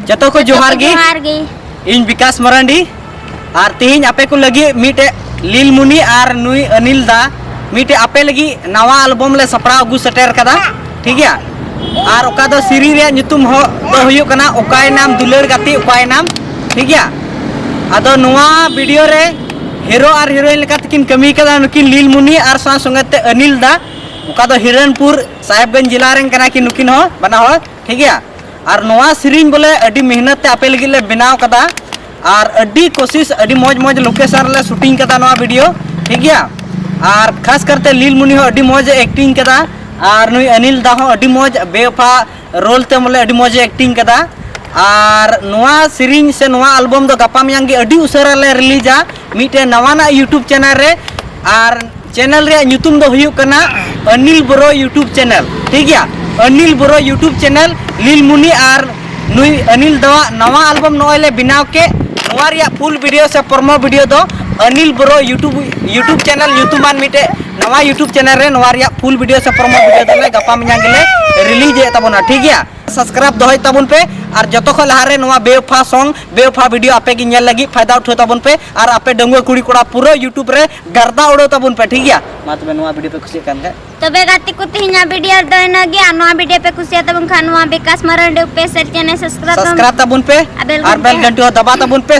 जतो को जोहार गे इन विकास मरांडी और तेहिं आपे को लगी मीटे लीलमुनी और नुई अनिल दा मीटे आपे लगी नवा एल्बम ले सपड़ा अगू सटेर कदा ठीक है और ओका दो सीरी रे nyutum हो तो हुयो कना ओकाय नाम दुलर गाती ओकाय नाम ठीक है आदो नुआ वीडियो रे हीरो और हीरोइन लेका तकिन कमी कदा नुकिन लीलमुनी और सा संगते अनिल दा ओका दो हिरणपुर साहेबगंज जिला रेन कना कि नुकिन हो बना हो ठीक है और नवा सीरीन बोले अडी मेहनत ते आपे लगी ले बनाव कदा और अडी कोशिश अडी मौज मौज लोकेशन ले शूटिंग कदा नवा वीडियो ठीक है और खास करते लीलमुनी हो अडी मौज एक्टिंग कदा और नुई अनिल दा हो अडी मौज बेवफा रोल ते बोले अडी मौज एक्टिंग कदा और नवा सीरीन से नवा एल्बम दो गपा मियांग अडी उसरा ले रिलीजा मीटे नवाना यूट्यूब चैनल रे और चैनल रे nyutum दो हुयो कना अनिल ब्रो यूट्यूब चैनल ठीक है अनिल ब्रो यूट्यूब चैनल लीलमुनी और नुई अनिल दवा नवा एल्बम नोले बिनाव के नवा रिया फुल वीडियो से प्रोमो वीडियो दो अनिल ब्रो यूट्यूब चैनल यूट्यूबान मीटे नवा यूट्यूब चैनल रे नवा रिया फुल वीडियो से प्रोमो वीडियो दले गपा मियांगले रिलीज ए तबना ठीक है सब्सक्राइब दोहय तबन पे और जतो ख लहारे नवा बेवफा सॉन्ग बेवफा वीडियो आपे की नेल लगी फायदा उठो तबन पे और आपे डंगुआ कुड़ी कोड़ा पूरा यूट्यूब रे गर्दा उड़ो तबन पे ठीक है मा तबे नवा वीडियो पे खुशी कान का तबे गाती को तिहिना वीडियो दयना गे नवा वीडियो पे खुशी तबन खानवा विकास मरांडी पे चैनल सब्सक्राइब तबन पे और बेल घंटी हो दबा तबन पे